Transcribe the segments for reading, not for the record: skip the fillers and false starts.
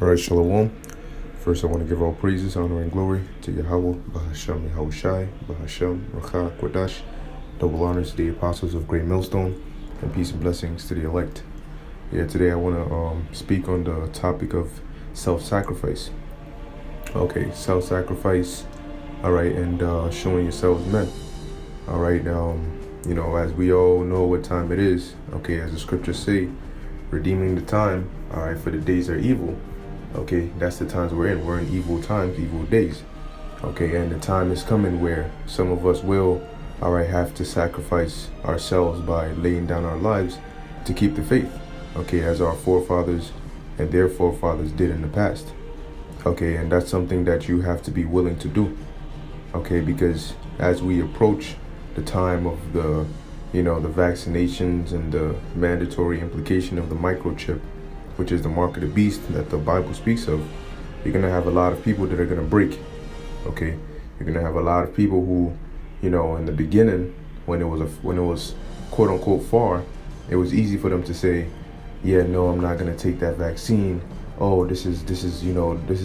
All right, Shalom. First, I want to give all praises, honor, and glory to Yahweh, Bahasham Yahushai, Bahasham Racha Kwadash. Double honors to the apostles of Great Millstone, and peace and blessings to the elect. Yeah, today I want to speak on the topic of self-sacrifice. Okay, self-sacrifice. All right, and showing yourselves men. All right, as we all know what time it is. Okay, as the scriptures say, redeeming the time. All right, for the days are evil. Okay, that's the times we're in. We're in evil times, evil days. Okay, and the time is coming where some of us will, have to sacrifice ourselves by laying down our lives to keep the faith. Okay, as our forefathers and their forefathers did in the past. Okay, and that's something that you have to be willing to do. Okay, because as we approach the time of the vaccinations and the mandatory implication of the microchip, which is the mark of the beast that the Bible speaks of, you're going to have a lot of people that are going to break. Okay, you're going to have a lot of people who, in the beginning, when it was quote unquote far, it was easy for them to say, yeah, no, I'm not going to take that vaccine. Oh, this is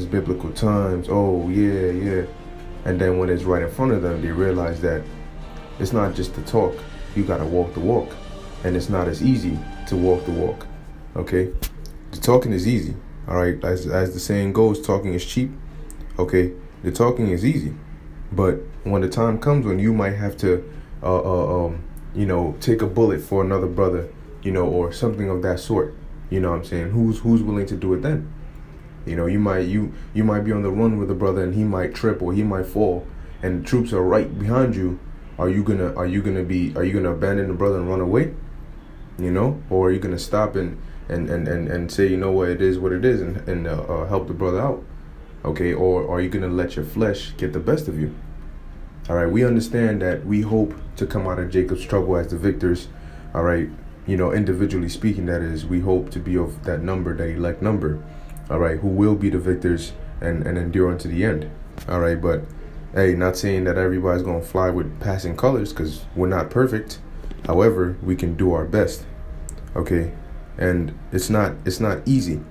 biblical times. Oh, yeah. And then when it's right in front of them, they realize that it's not just the talk. You got to walk the walk. And it's not as easy to walk the walk. Okay? The talking is easy, all right? As the saying goes, talking is cheap, okay? The talking is easy. But when the time comes when you might have to, take a bullet for another brother, or something of that sort, you know what I'm saying? Who's willing to do it then? You might be on the run with a brother and he might trip or he might fall and the troops are right behind you. Are you gonna abandon the brother and run away? Or are you gonna stop and say, you know what, it is what it is, and help the brother out? Okay, or are you gonna let your flesh get the best of you? All right, we understand that we hope to come out of Jacob's trouble as the victors. All right, individually speaking, that is, we hope to be of that number, that elect number. All right, who will be the victors and endure unto the end. All right, but hey, not saying that everybody's gonna fly with passing colors, because we're not perfect. However, we can do our best. Okay. And it's not easy.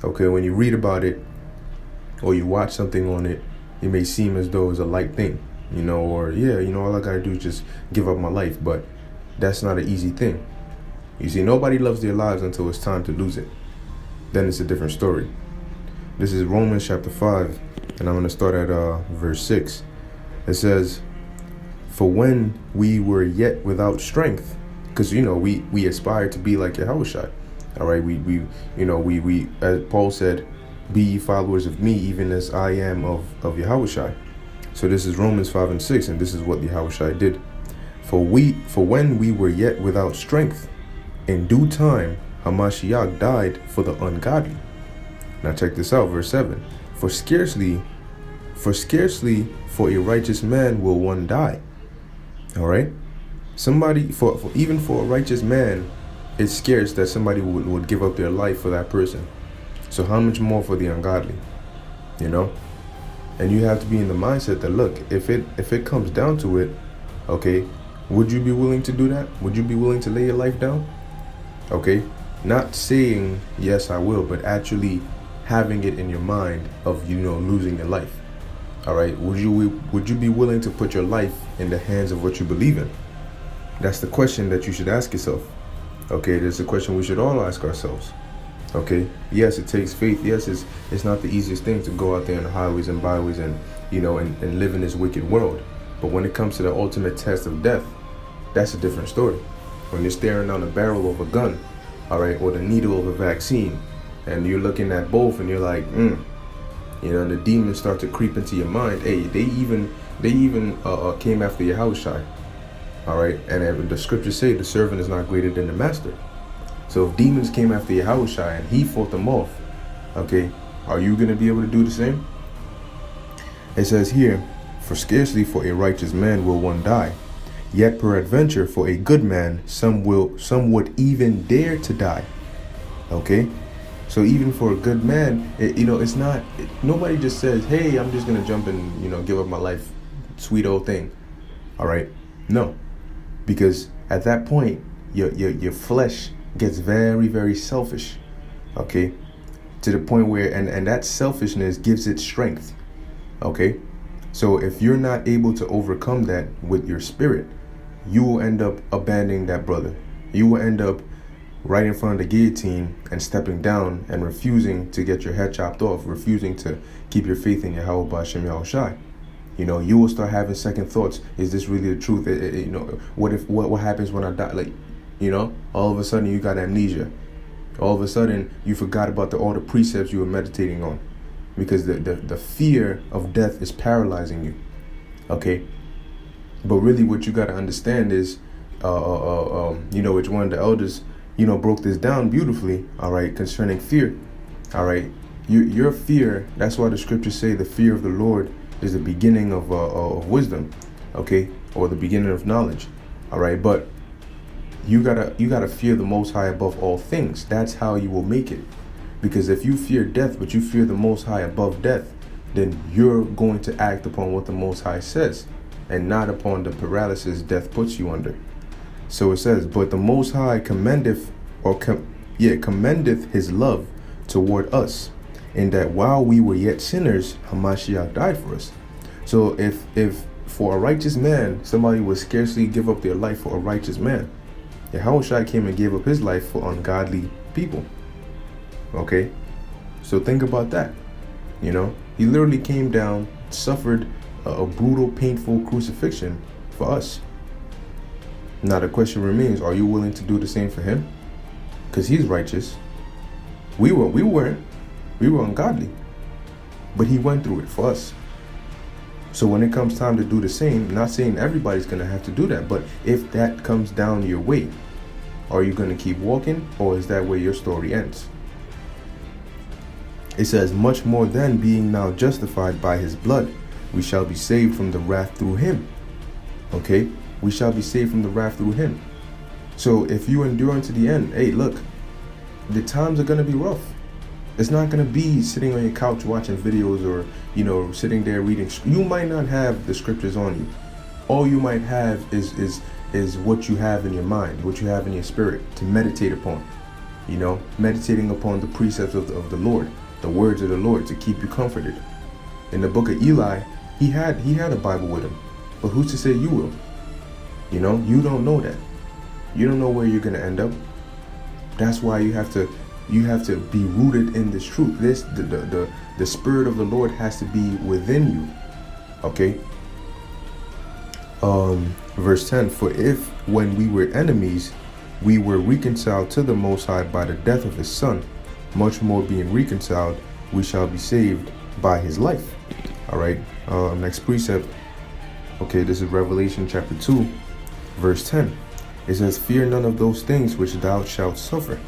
Okay, when you read about it or you watch something on it, it may seem as though it's a light thing, or all I gotta do is just give up my life. But that's not an easy thing. You see, nobody loves their lives until it's time to lose it. Then it's a different story. This is Romans chapter 5, and I'm gonna start at verse 6. It says, "For when we were yet without strength," because we aspire to be like Yahushua. All right, we as Paul said, be ye followers of me, even as I am of Yahushua. So this is Romans 5 and 6, and this is what Yahushua did. For when we were yet without strength, in due time Hamashiach died for the ungodly. Now check this out, verse 7. For scarcely for a righteous man will one die. All right, even for a righteous man, it's scarce that somebody would give up their life for that person. So how much more for the ungodly, And you have to be in the mindset that, look, if it comes down to it, okay, would you be willing to do that? Would you be willing to lay your life down? Okay, not saying yes I will, but actually having it in your mind of losing your life. All right, would you be willing to put your life in the hands of what you believe in? That's the question that you should ask yourself. Okay, there's a question we should all ask ourselves. Okay, yes, it takes faith. Yes, it's not the easiest thing to go out there in the highways and byways and live in this wicked world. But when it comes to the ultimate test of death, that's a different story. When you're staring down the barrel of a gun, all right, or the needle of a vaccine, and you're looking at both and you're like, and the demons start to creep into your mind. Hey, they even came after Yahushua. All right, and the scriptures say the servant is not greater than the master. So if demons came after Yahushua and he fought them off, okay, are you going to be able to do the same? It says here, for scarcely for a righteous man will one die, yet peradventure for a good man some would even dare to die. Okay, so even for a good man, it's not. Nobody just says, hey, I'm just going to jump and give up my life, sweet old thing. All right, no. Because at that point, your flesh gets very, very selfish. Okay, to the point where, and that selfishness gives it strength. Okay, so if you're not able to overcome that with your spirit, you will end up abandoning that brother. You will end up right in front of the guillotine and stepping down and refusing to get your head chopped off, refusing to keep your faith in Yahweh B'Shem Yahushai. You know, you will start having second thoughts. Is this really the truth? You know, what happens when I die? Like, you know, all of a sudden you got amnesia. All of a sudden you forgot about all the precepts you were meditating on, because the fear of death is paralyzing you. Okay, but really what you got to understand is, you know, which one of the elders, you know, broke this down beautifully. All right, concerning fear. All right, your fear. That's why the scriptures say the fear of the Lord is the beginning of wisdom. Okay, or the beginning of knowledge. All right, but you gotta fear the Most High above all things. That's how you will make it. Because if you fear death, but you fear the Most High above death, then you're going to act upon what the Most High says, and not upon the paralysis death puts you under. So it says, but the Most High commendeth his love toward us, in that while we were yet sinners, Hamashiach died for us. So if for a righteous man, somebody would scarcely give up their life for a righteous man, Yahushua came and gave up his life for ungodly people. Okay, so think about that. You know, he literally came down, suffered a brutal, painful crucifixion for us. Now the question remains, are you willing to do the same for him? Because he's righteous. We weren't. We were ungodly. But he went through it for us. So when it comes time to do the same, not saying everybody's going to have to do that, but if that comes down your way, are you going to keep walking, or is that where your story ends? It says, much more then, being now justified by his blood, we shall be saved from the wrath through him. Okay? We shall be saved from the wrath through him. So if you endure unto the end, hey, look, the times are going to be rough. It's not going to be sitting on your couch watching videos, or, you know, sitting there reading. You might not have the scriptures on you. All you might have is what you have in your mind, what you have in your spirit to meditate upon. You know, meditating upon the precepts of the Lord, the words of the Lord, to keep you comforted. In the book of Eli, he had a Bible with him, but who's to say you will? You know, you don't know that. You don't know where you're going to end up. That's why you have to be rooted in this truth. The Spirit of the Lord has to be within you. Okay. Verse 10, for if when we were enemies, we were reconciled to the Most High by the death of his Son, much more being reconciled, we shall be saved by his life. All right. Next precept. Okay, this is Revelation chapter 2, verse 10. It says, fear none of those things which thou shalt suffer.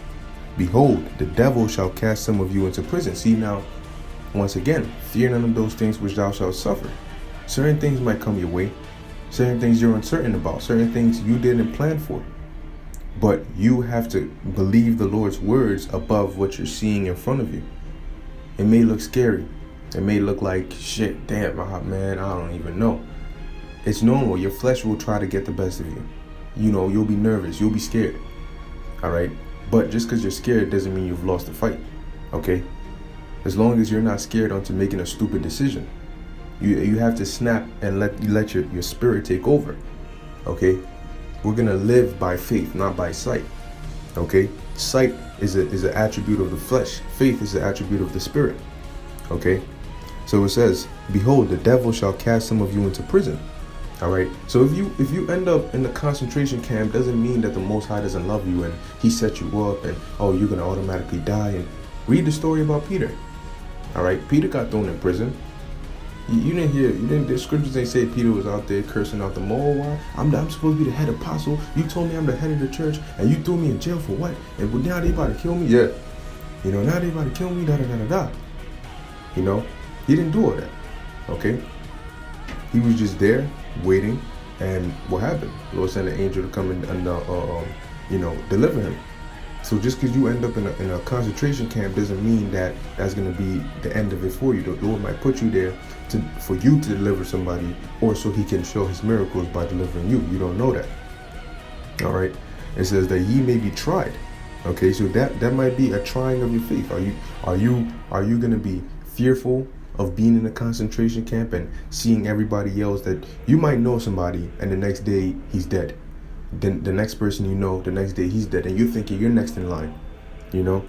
Behold, the devil shall cast some of you into prison. See now, once again, fear none of those things which thou shalt suffer. Certain things might come your way. Certain things you're uncertain about. Certain things you didn't plan for. But you have to believe the Lord's words above what you're seeing in front of you. It may look scary. It may look like, shit, damn, man, I don't even know. It's normal. Your flesh will try to get the best of you. You know, you'll be nervous. You'll be scared. All right. But just because you're scared doesn't mean you've lost the fight. Okay. As long as you're not scared onto making a stupid decision, you have to snap and let your spirit take over. Okay. We're going to live by faith, not by sight. Okay. Sight is an attribute of the flesh. Faith is an attribute of the spirit. Okay. So it says, behold, the devil shall cast some of you into prison. All right. So if you end up in the concentration camp, doesn't mean that the Most High doesn't love you and he set you up and, oh, you're going to automatically die. And read the story about Peter. All right. Peter got thrown in prison. The scriptures ain't say Peter was out there cursing out the mole. Why? I'm supposed to be the head apostle. You told me I'm the head of the church and you threw me in jail for what? And now they about to kill me? Yeah. You know, now they about to kill me, da-da-da-da-da. You know, he didn't do all that. Okay. He was just there waiting, and what happened? The Lord sent an angel to come and deliver him. So just because you end up in a concentration camp doesn't mean that that's going to be the end of it for you. The Lord might put you there for you to deliver somebody, or so he can show his miracles by delivering you. You don't know that. All right. It says that ye may be tried. Okay, so that might be a trying of your faith. Are you gonna be fearful of being in a concentration camp and seeing everybody else that you might know somebody and the next day he's dead? Then the next person you know, the next day he's dead, and you're thinking you're next in line. You know?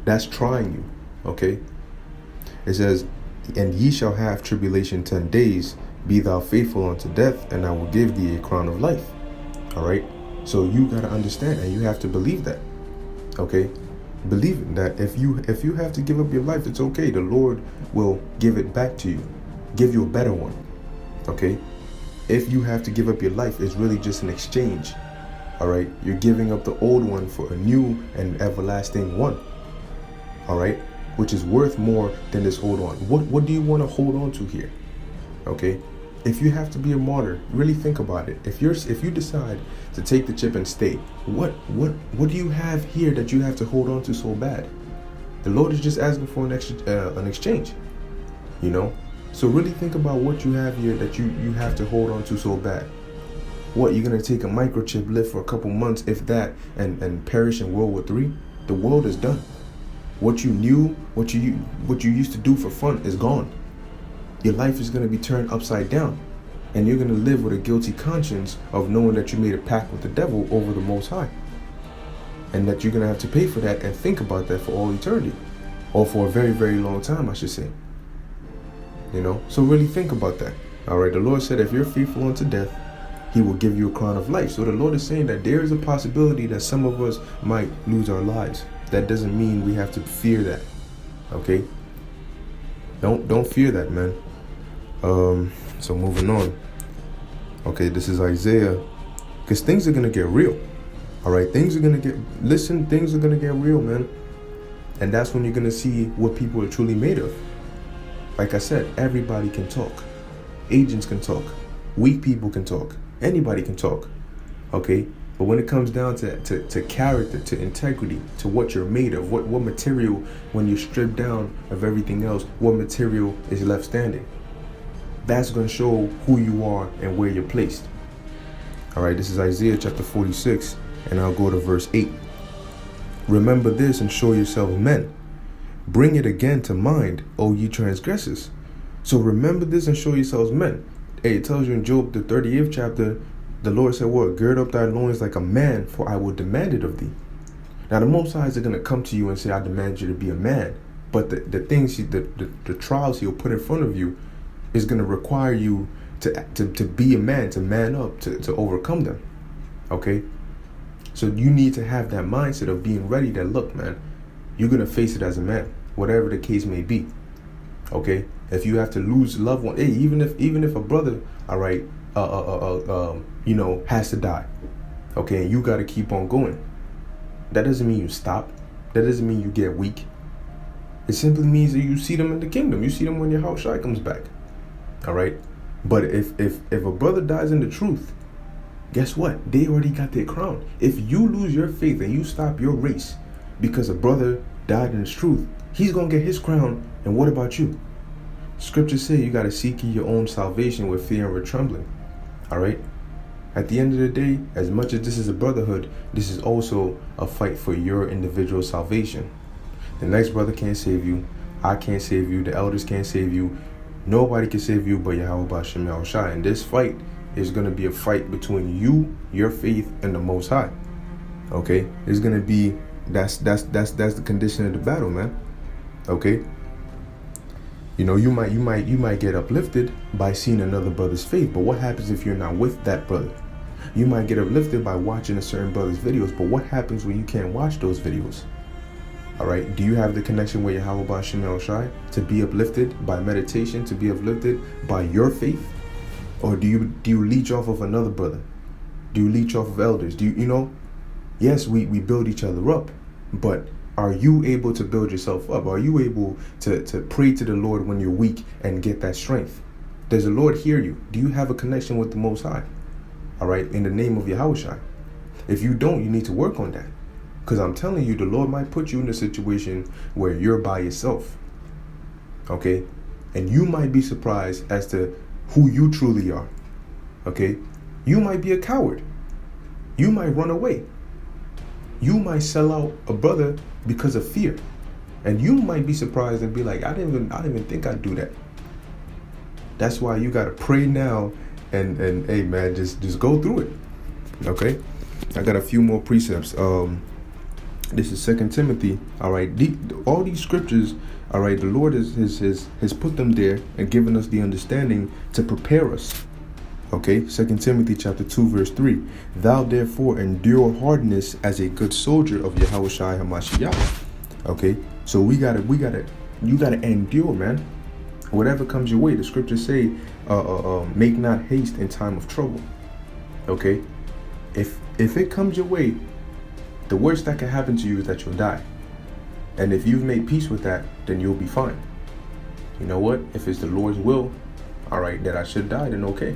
That's trying you. Okay? It says, and ye shall have tribulation 10 days, be thou faithful unto death, and I will give thee a crown of life. All right? So you got to understand, and you have to believe that. Okay? Believe that if you have to give up your life, it's okay. The Lord will give it back to you. Give you a better one. Okay? If you have to give up your life, it's really just an exchange. All right? You're giving up the old one for a new and everlasting one. All right? Which is worth more than this old one. What do you want to hold on to here? Okay? If you have to be a martyr, really think about it. If you decide to take the chip and stay, what do you have here that you have to hold on to so bad? The Lord is just asking for an exchange. You know? So really think about what you have here that you have to hold on to so bad. What, you're gonna take a microchip, live for a couple months, if that, and perish in World War III? The world is done. What you knew, what you used to do for fun is gone. Your life is going to be turned upside down, and you're going to live with a guilty conscience of knowing that you made a pact with the devil over the Most High, and that you're going to have to pay for that and think about that for all eternity, or for a very, very long time, I should say. You know, so really think about that. All right, the Lord said if you're faithful unto death, he will give you a crown of life. So the Lord is saying that there is a possibility that some of us might lose our lives. That doesn't mean we have to fear that. Okay? Don't fear that, man. So moving on. Okay, this is Isaiah. Because things are going to get real. All right, things are going to get real, man. And that's when you're going to see what people are truly made of. Like I said, everybody can talk. Agents can talk. Weak people can talk. Anybody can talk. Okay? But when it comes down to character, to integrity, to what you're made of, what material, when you're stripped down of everything else, what material is left standing? That's going to show who you are and where you're placed. All right, this is Isaiah chapter 46, and I'll go to verse 8. Remember this and show yourselves men. Bring it again to mind, O ye transgressors. So remember this and show yourselves men. Hey, it tells you in Job, the 38th chapter, the Lord said, what? Gird up thy loins like a man, for I will demand it of thee. Now, the Most High is going to come to you and say, I demand you to be a man. But the things, the trials he'll put in front of you is going to require you to be a man, to man up, to overcome them. Okay? So you need to have that mindset of being ready that, look, man, you're going to face it as a man, whatever the case may be. Okay? If you have to lose loved one, hey, even if a brother, all right, has to die, okay, and you got to keep on going. That doesn't mean you stop. That doesn't mean you get weak. It simply means that you see them in the kingdom. You see them when your house Shai comes back. All right. But if a brother dies in the truth, guess what? They already got their crown. If you lose your faith and you stop your race because a brother died in his truth, he's gonna get his crown. And what about you? Scriptures say you got to seek your own salvation with fear and with trembling. All right. At the end of the day, as much as this is a brotherhood, this is also a fight for your individual salvation. The next brother can't save you. I can't save you. The elders can't save you. Nobody can save you but Yahweh B'Shem Yahushai. And this fight is going to be a fight between you, your faith, and the Most High. Okay? It's going to be, that's the condition of the battle, man. Okay? You know, you might get uplifted by seeing another brother's faith, but what happens if you're not with that brother? You might get uplifted by watching a certain brother's videos, but what happens when you can't watch those videos? All right, do you have the connection with Yahweh B'Shem Yahushai to be uplifted by meditation, to be uplifted by your faith? Or do you leech off of another brother? Do you leech off of elders? Yes, we build each other up, but are you able to build yourself up? Are you able to pray to the Lord when you're weak and get that strength? Does the Lord hear you? Do you have a connection with the Most High? All right, in the name of Yahushua. If you don't, you need to work on that. Because I'm telling you, the Lord might put you in a situation where you're by yourself. Okay? And you might be surprised as to who you truly are. Okay? You might be a coward. You might run away. You might sell out a brother because of fear. And you might be surprised and be like, I didn't even think I'd do that. That's why you gotta pray now and hey man, just go through it. Okay? I got a few more precepts. This is 2 Timothy. All right, all these scriptures. All right, the Lord has put them there and given us the understanding to prepare us. Okay, 2 Timothy chapter 2 verse 3. Thou therefore endure hardness as a good soldier of Yahushua HaMashiach. Okay, so you gotta endure, man. Whatever comes your way, the scriptures say, make not haste in time of trouble. Okay, if it comes your way, the worst that can happen to you is that you'll die. And if you've made peace with that, then you'll be fine. You know what? If it's the Lord's will, all right, that I should die, then okay.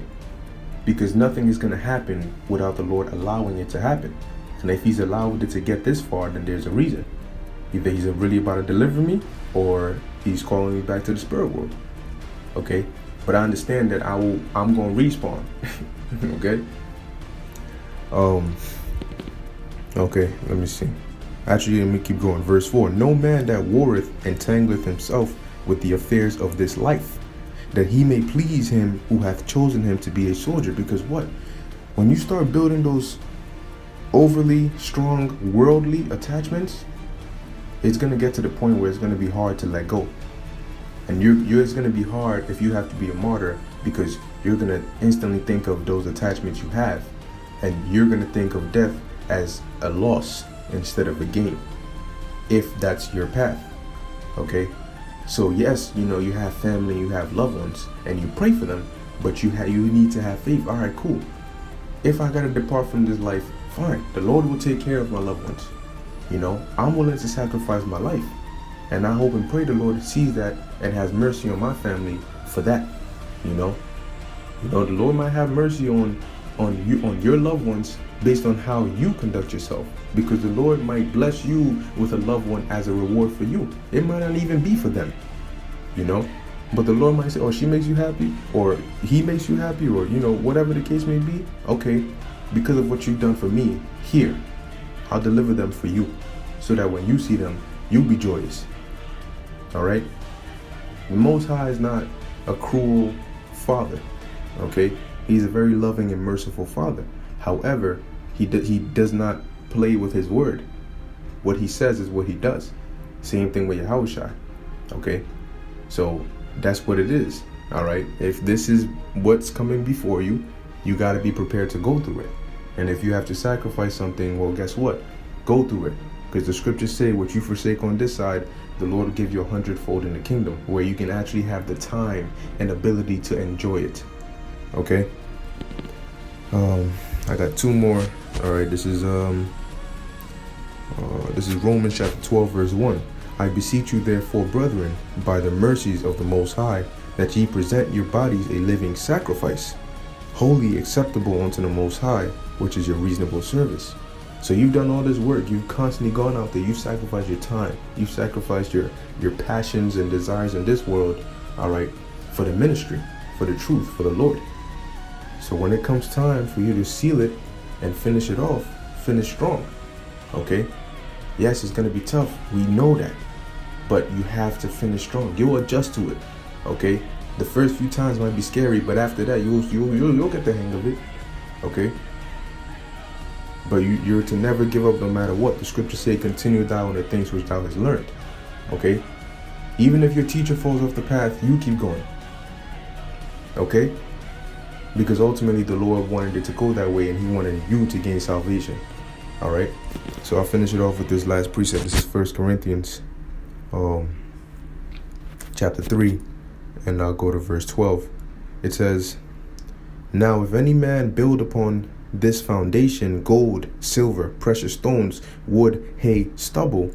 Because nothing is going to happen without the Lord allowing it to happen. And if he's allowed it to get this far, then there's a reason. Either he's really about to deliver me, or he's calling me back to the spirit world. Okay? But I understand that I'm going to respawn. Okay? Okay, let me see. Actually, let me keep going. Verse 4. No man that warreth entangleth himself with the affairs of this life, that he may please him who hath chosen him to be a soldier. Because what? When you start building those overly strong worldly attachments, it's going to get to the point where it's going to be hard to let go. And it's going to be hard if you have to be a martyr, because you're going to instantly think of those attachments you have. And you're going to think of death as a loss instead of a gain, if that's your path. Okay? So yes, you have family, you have loved ones, and you pray for them, but you need to have faith. All right, cool. If I got to depart from this life, fine. The Lord will take care of my loved ones. I'm willing to sacrifice my life. And I hope and pray the Lord sees that and has mercy on my family for that. The Lord might have mercy on your loved ones based on how you conduct yourself, because the Lord might bless you with a loved one as a reward for you. It might not even be for them, but the Lord might say, oh, she makes you happy, or he makes you happy, or whatever the case may be. Okay, because of what you've done for me here, I'll deliver them for you, so that when you see them, you'll be joyous. All right? The Most High is not a cruel father. Okay, he's a very loving and merciful father. However, he does not play with his word. What he says is what he does. Same thing with Yahushua. Okay, so that's what it is. All right, if this is what's coming before you, you got to be prepared to go through it. And if you have to sacrifice something, well, guess what? Go through it, because the scriptures say, what you forsake on this side, the Lord will give you 100-fold in the kingdom, where you can actually have the time and ability to enjoy it. Okay. I got two more. All right, this is Romans chapter 12 verse 1. I beseech you therefore, brethren, by the mercies of the Most High, that ye present your bodies a living sacrifice, wholly acceptable unto the Most High, which is your reasonable service. So you've done all this work. You've constantly gone out there. You've sacrificed your time. You've sacrificed your passions and desires in this world, all right, for the ministry, for the truth, for the Lord. So when it comes time for you to seal it and finish it off, finish strong. Okay? Yes, it's going to be tough. We know that. But you have to finish strong. You'll adjust to it. Okay? The first few times might be scary, but after that, you'll get the hang of it. Okay? But you're to never give up no matter what. The scriptures say, continue thou in the things which thou hast learned. Okay? Even if your teacher falls off the path, you keep going. Okay? Because ultimately the Lord wanted it to go that way, and he wanted you to gain salvation. All right? So I'll finish it off with this last precept. This is 1 Corinthians chapter 3, and I'll go to verse 12. It says, now if any man build upon this foundation gold, silver, precious stones, wood, hay, stubble,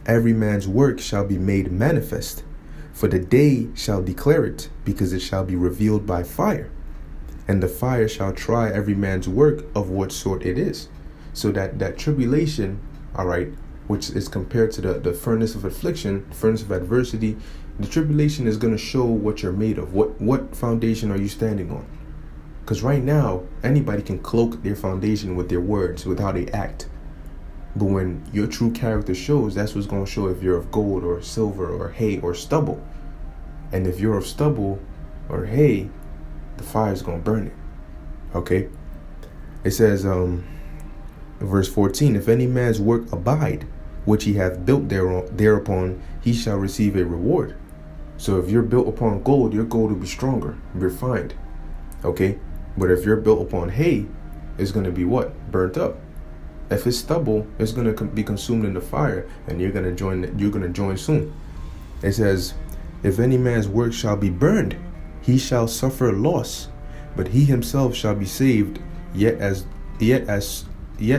every man's work shall be made manifest, for the day shall declare it, because it shall be revealed by fire. And the fire shall try every man's work of what sort it is. So that tribulation, all right, which is compared to the furnace of affliction, furnace of adversity, the tribulation is going to show what you're made of. What foundation are you standing on? Because right now, anybody can cloak their foundation with their words, with how they act. But when your true character shows, that's what's going to show if you're of gold or silver or hay or stubble. And if you're of stubble or hay, the fire is going to burn it. Okay? It says, verse 14, if any man's work abide, which he hath built thereupon, he shall receive a reward. So if you're built upon gold, your gold will be stronger, refined. Okay? But if you're built upon hay, it's going to be what? Burnt up. If it's stubble, it's going to be consumed in the fire, and you're going to join soon. It says, if any man's work shall be burned, he shall suffer loss, but he himself shall be saved, yet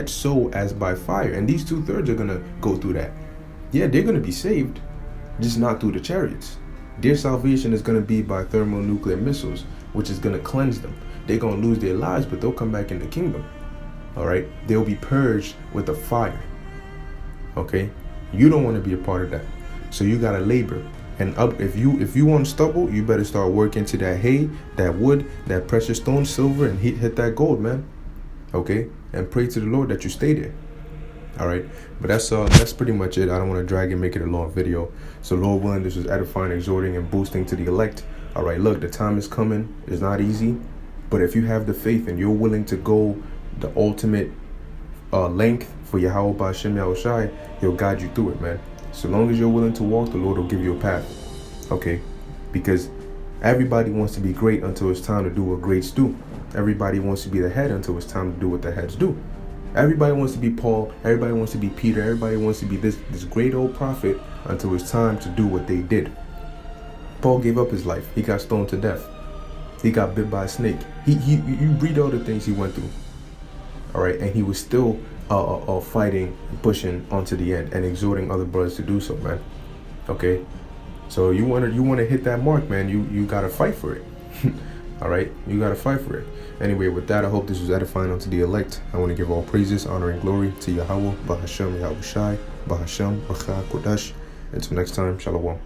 so as by fire. And these 2/3 are going to go through that. Yeah, they're going to be saved, just not through the chariots. Their salvation is going to be by thermonuclear missiles, which is going to cleanse them. They're going to lose their lives, but they'll come back in the kingdom. All right, they'll be purged with the fire. Okay, you don't want to be a part of that, so you gotta labor. And if you want stubble, you better start working to that hay, that wood, that precious stone, silver, and hit that gold, man. Okay, and pray to the Lord that you stay there. All right, but that's pretty much it. I don't want to drag and make it a long video. So Lord willing, this was edifying, exhorting, and boosting to the elect. All right, look, the time is coming. It's not easy, but if you have the faith and you're willing to go the ultimate length for Yahweh Ba'Shem Yahushai, he'll guide you through it, man. So long as you're willing to walk, the Lord will give you a path. Okay, because everybody wants to be great until it's time to do what greats do. Everybody wants to be the head until it's time to do what the heads do. Everybody wants to be Paul, everybody wants to be Peter, everybody wants to be this great old prophet until it's time to do what they did. Paul gave up his life. He got stoned to death. He got bit by a snake. You read all the things he went through. All right, and he was still fighting, pushing onto the end, and exhorting other brothers to do so, man. Okay, so you want to hit that mark, man. You gotta fight for it. All right, you gotta fight for it. Anyway, with that, I hope this was edifying unto the elect. I want to give all praises, honor, and glory to Yahweh Ba'Hashem Yahushai Ba'Hashem B'Cha Kodash. Until next time, Shalom.